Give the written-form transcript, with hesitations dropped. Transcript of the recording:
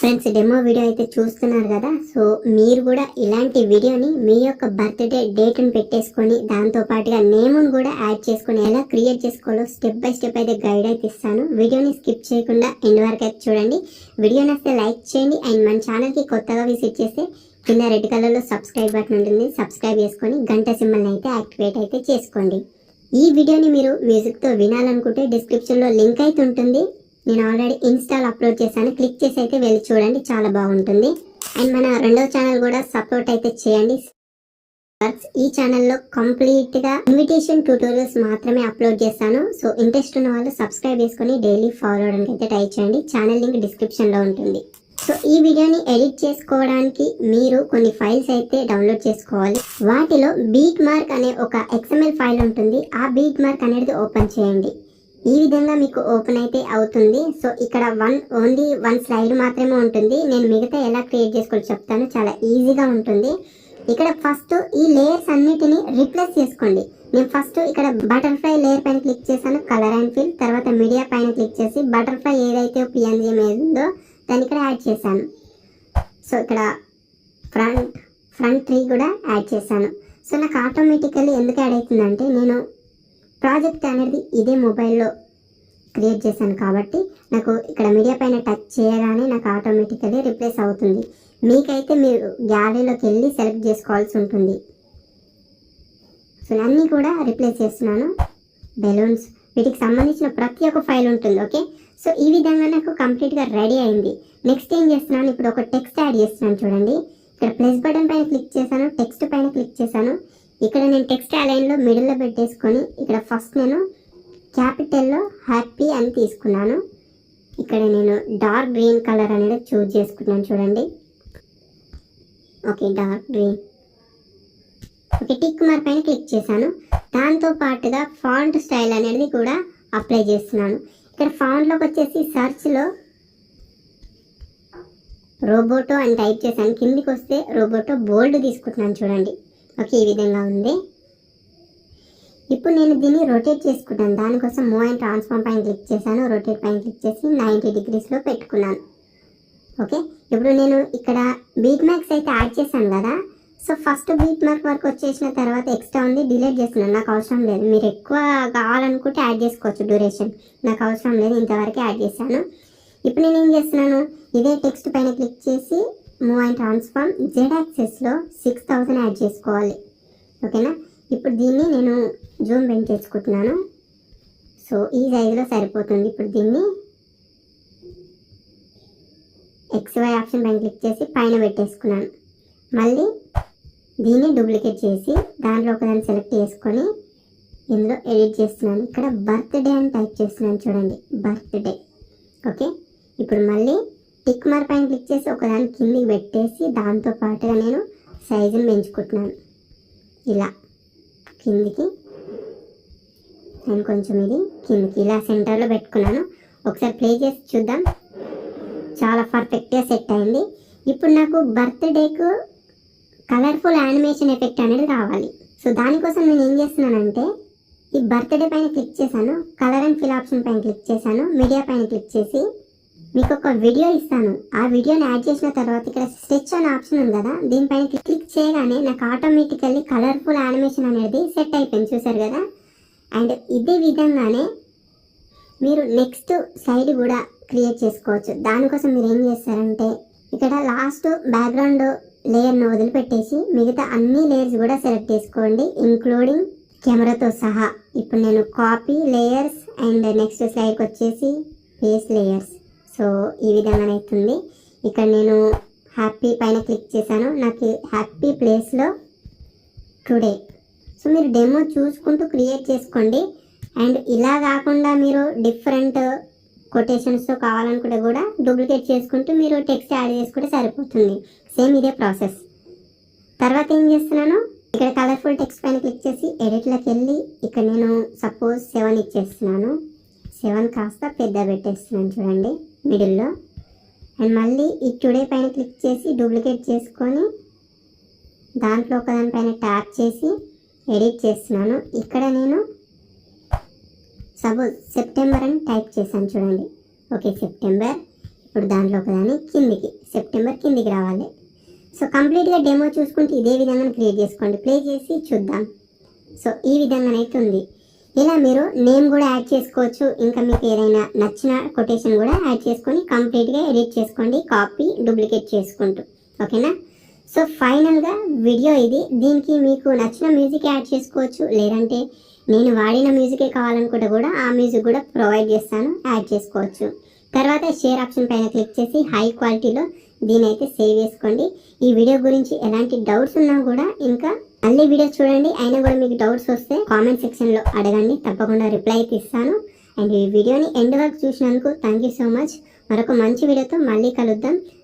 Friends demo video అయితే చూస్తున్నారు కదా. సో మీరు కూడా ఇలాంటి వీడియోని మీ యొక్క బర్త్డే డేట్ని పెట్టేసుకొని దాంతో పాటుగా నేమ్ని కూడా యాడ్ చేసుకొని ఎలా క్రియేట్ చేసుకోవాలో స్టెప్ బై స్టెప్ అయితే గైడ్ అయితే ఇస్తాను. వీడియోని స్కిప్ చేయకుండా ఎండ్ వరకు అయితే చూడండి. వీడియో నచ్చితే లైక్ చేయండి అండ్ మన ఛానల్కి కొత్తగా విజిట్ చేస్తే కింద రెడ్ కలర్లో సబ్స్క్రైబ్ బటన్ ఉంటుంది, సబ్స్క్రైబ్ చేసుకొని గంట సింబల్ని అయితే యాక్టివేట్ అయితే చేసుకోండి. ఈ వీడియోని మీరు మ్యూజిక్తో వినాలనుకుంటే డిస్క్రిప్షన్లో లింక్ అయితే ఉంటుంది. నేను ఆల్రెడీ ఇన్స్టాల్ అప్లోడ్ చేశాను, క్లిక్ చేసి అయితే వెళ్ళి చూడండి, చాలా బాగుంటుంది. అండ్ మన రెండవ ఛానల్ కూడా సపోర్ట్ అయితే చేయండి. ఈ ఛానల్లో కంప్లీట్గా ఇన్విటేషన్ ట్యూటోరియల్స్ మాత్రమే అప్లోడ్ చేస్తాను. సో ఇంట్రెస్ట్ ఉన్న వాళ్ళు సబ్స్క్రైబ్ చేసుకొని డైలీ ఫాలో అవడానికి అయితే ట్రై చేయండి. ఛానల్ లింక్ డిస్క్రిప్షన్లో ఉంటుంది. సో ఈ వీడియోని ఎడిట్ చేసుకోవడానికి మీరు కొన్ని ఫైల్స్ అయితే డౌన్లోడ్ చేసుకోవాలి. వాటిలో బీట్ మార్క్ అనే ఒక XML ఫైల్ ఉంటుంది. ఆ బీట్ మార్క్ అనేది ఓపెన్ చేయండి. ఈ విధంగా మీకు ఓపెన్ అయితే అవుతుంది. సో ఇక్కడ ఓన్లీ వన్ స్లైడ్ మాత్రమే ఉంటుంది. నేను మిగతా ఎలా క్రియేట్ చేసుకోవాలో చెప్తాను, చాలా ఈజీగా ఉంటుంది. ఇక్కడ ఫస్ట్ ఈ లేయర్స్ అన్నిటిని రీప్లేస్ చేసుకోండి. నేను ఫస్ట్ ఇక్కడ బటర్ఫ్లై లేయర్ పైన క్లిక్ చేశాను, కలర్ అండ్ ఫిల్. తర్వాత మీడియా పైన క్లిక్ చేసి బటర్ఫ్లై ఏదైతే PNG ఇమేజ్ ఉందో దాన్ని ఇక్కడ యాడ్ చేశాను. సో ఇక్కడ ఫ్రంట్ ట్రీ కూడా యాడ్ చేశాను. సో నాకు ఆటోమేటికల్లీ ఎందుకు యాడ్ అవుతుందంటే నేను ప్రాజెక్ట్ అనేది ఇదే మొబైల్లో క్రియేట్ చేశాను కాబట్టి నాకు ఇక్కడ మీడియా పైన టచ్ చేయగానే నాకు ఆటోమేటికల్లీ రిప్లేస్ అవుతుంది. మీకైతే మీరు గ్యాలరీలోకి వెళ్ళి సెలెక్ట్ చేసుకోవాల్సి ఉంటుంది. సో అన్నీ కూడా రిప్లేస్ చేస్తున్నాను. బెలూన్స్, వీటికి సంబంధించిన ప్రతి ఒక్క ఫైల్ ఉంటుంది. ఓకే, సో ఈ విధంగా నాకు కంప్లీట్గా రెడీ అయింది. నెక్స్ట్ ఏం చేస్తున్నాను, ఇప్పుడు ఒక టెక్స్ట్ యాడ్ చేస్తున్నాను. చూడండి, ఇక్కడ ప్లస్ బటన్ పైన క్లిక్ చేశాను, టెక్స్ట్ పైన క్లిక్ చేశాను. ఇక్కడ నేను టెక్స్ట్ అలైన్లో మిడిల్లో పెట్టేసుకొని ఇక్కడ ఫస్ట్ నేను క్యాపిటల్లో హ్యాపీ అని తీసుకున్నాను. ఇక్కడ నేను డార్క్ గ్రీన్ కలర్ అనేది చూజ్ చేసుకున్నాను. చూడండి, okay dark green. Okay, tick mark పైన క్లిక్ చేశాను. దాంతో పాటుగా ఫాంట్ స్టైల్ అనేది కూడా అప్లై చేస్తున్నాను. ఇక్కడ ఫాంట్లోకి వచ్చేసి సర్చ్లో రోబోటో అని టైప్ చేశాను. కిందికి వస్తే రోబోటో బోల్డ్ తీసుకుంటున్నాను. చూడండి, ఓకే ఈ విధంగా ఉంది. ఇప్పుడు నేను దీన్ని రొటేట్ చేసుకుంటాను. దానికోసం మూవ్ అండ్ ట్రాన్స్ఫార్మ్ పైన క్లిక్ చేశాను, రొటేట్ పైన క్లిక్ చేసి 90 degreesలో పెట్టుకున్నాను. ఓకే, ఇప్పుడు నేను ఇక్కడ బీట్ మార్క్స్ అయితే యాడ్ చేశాను కదా. సో ఫస్ట్ బీట్ మార్క్ వరకు వచ్చేసిన తర్వాత ఎక్స్ట్రా ఉంది, డిలీట్ చేస్తున్నాను, నాకు అవసరం లేదు. మీరు ఎక్కువ కావాలనుకుంటే యాడ్ చేసుకోవచ్చు, డ్యూరేషన్ నాకు అవసరం లేదు, ఇంతవరకు యాడ్ చేశాను. ఇప్పుడు నేను ఏం చేస్తున్నాను, ఇదే టెక్స్ట్ పైన క్లిక్ చేసి move and transform Z యాక్సెస్లో 6000 add చేసుకోవాలి. ఓకేనా, ఇప్పుడు దీన్ని నేను జూమ్ పెంచేసుకుంటున్నాను. సో ఈ సైజులో సరిపోతుంది. ఇప్పుడు దీన్ని XY ఆప్షన్ పైన క్లిక్ చేసి పైన పెట్టేసుకున్నాను. మళ్ళీ దీన్ని డూప్లికేట్ చేసి దాంట్లో ఒకదాన్ని సెలెక్ట్ చేసుకొని ఇందులో ఎడిట్ చేస్తున్నాను. ఇక్కడ బర్త్డే అని టైప్ చేస్తున్నాను. చూడండి, బర్త్డే. ఓకే, ఇప్పుడు మళ్ళీ టిక్ మార్క్ పైన క్లిక్ చేసి ఒకదాన్ని కిందికి పెట్టేసి దాంతో పాటుగా నేను సైజుని పెంచుకుంటున్నాను. ఇలా కిందికి నేను కొంచెం ఇది కిందికి ఇలా సెంటర్లో పెట్టుకున్నాను. ఒకసారి ప్లే చేసి చూద్దాం. చాలా పర్ఫెక్ట్గా సెట్ అయింది. ఇప్పుడు నాకు బర్త్డేకు కలర్ఫుల్ యానిమేషన్ ఎఫెక్ట్ అనేది కావాలి. సో దానికోసం నేను ఏం చేస్తున్నానంటే ఈ బర్త్డే పైన క్లిక్ చేశాను, కలర్ అండ్ ఫిల్ ఆప్షన్ పైన క్లిక్ చేశాను, మీడియా పైన క్లిక్ చేసి మీకు ఒక వీడియో ఇస్తాను. ఆ వీడియోని యాడ్ చేసిన తర్వాత ఇక్కడ స్కెచ్ అనే ఆప్షన్ ఉంది కదా, దీనిపైన క్లిక్ చేయగానే నాకు ఆటోమేటికల్లీ కలర్ఫుల్ యానిమేషన్ అనేది సెట్ అయిపోయింది. చూసారు కదా. అండ్ ఇదే విధంగానే మీరు నెక్స్ట్ స్లైడ్ కూడా క్రియేట్ చేసుకోవచ్చు. దానికోసం మీరు ఏం చేస్తారంటే ఇక్కడ లాస్ట్ బ్యాక్గ్రౌండ్ లేయర్ను వదిలిపెట్టేసి మిగతా అన్ని లేయర్స్ కూడా సెలెక్ట్ చేసుకోండి, ఇంక్లూడింగ్ కెమెరాతో సహా. ఇప్పుడు నేను కాపీ లేయర్స్ అండ్ నెక్స్ట్ స్లైడ్కి వచ్చేసి పేస్ట్ లేయర్స్. సో ఈ విధంగా అవుతుంది. ఇక్కడ నేను హ్యాపీ పైన క్లిక్ చేశాను, నాకు హ్యాపీ ప్లేస్లో టుడే. సో మీరు డెమో చూసుకుంటూ క్రియేట్ చేసుకోండి. అండ్ ఇలా కాకుండా మీరు డిఫరెంట్ కొటేషన్స్తో కావాలనుకుంటే కూడా డూప్లికేట్ చేసుకుంటూ మీరు టెక్స్ట్ యాడ్ చేసుకుంటే సరిపోతుంది. సేమ్ ఇదే ప్రాసెస్. తర్వాత ఏం చేస్తున్నాను, ఇక్కడ కలర్ఫుల్ టెక్స్ట్ పైన క్లిక్ చేసి ఎడిట్లోకి వెళ్ళి ఇక్కడ నేను సపోజ్ 7 ఇచ్చేస్తున్నాను. 7 కాస్త పెద్ద పెట్టేస్తున్నాను. చూడండి, మిడిల్లో. అండ్ మళ్ళీ ఈ టుడే పైన క్లిక్ చేసి డూప్లికేట్ చేసుకొని దాంట్లో ఒకదానిపైన ట్యాప్ చేసి ఎడిట్ చేస్తున్నాను. ఇక్కడ నేను సపోజ్ సెప్టెంబర్ అని టైప్ చేశాను. చూడండి, ఓకే సెప్టెంబర్. ఇప్పుడు దాంట్లో ఒకదాన్ని కిందికి సెప్టెంబర్ కిందికి రావాలి. సో కంప్లీట్గా డెమో చూసుకుంటే ఇదే విధంగా క్రియేట్ చేసుకోండి. ప్లే చేసి చూద్దాం. సో ఈ విధంగానైతే ఉంది. ఇలా మీరు నేమ్ కూడా యాడ్ చేసుకోవచ్చు. ఇంకా మీకు ఏదైనా నచ్చిన కొటేషన్ కూడా యాడ్ చేసుకొని కంప్లీట్గా ఎడిట్ చేసుకోండి, కాపీ డూప్లికేట్ చేసుకుంటూ. ఓకేనా? సో ఫైనల్గా వీడియో ఇది. దీనికి మీకు నచ్చిన మ్యూజిక్ యాడ్ చేసుకోవచ్చు, లేదంటే నేను వాడిన మ్యూజికే కావాలనుకుంటే కూడా ఆ మ్యూజిక్ కూడా ప్రొవైడ్ చేస్తాను, యాడ్ చేసుకోవచ్చు. తర్వాత షేర్ ఆప్షన్ పైన క్లిక్ చేసి హై క్వాలిటీలో దీని అయితే సేవ్ చేసుకోండి. ఈ వీడియో గురించి ఎలాంటి డౌట్స్ ఉన్నా కూడా, ఇంకా మళ్ళీ వీడియో చూడండి, అయినా కూడా మీకు డౌట్స్ వస్తే కామెంట్ సెక్షన్లో అడగండి, తప్పకుండా రిప్లై అయితే ఇస్తాను. అండ్ ఈ వీడియోని ఎండ్ వరకు చూసినందుకు థ్యాంక్ యూ సో మచ్. మరొక మంచి వీడియోతో మళ్ళీ కలుద్దాం.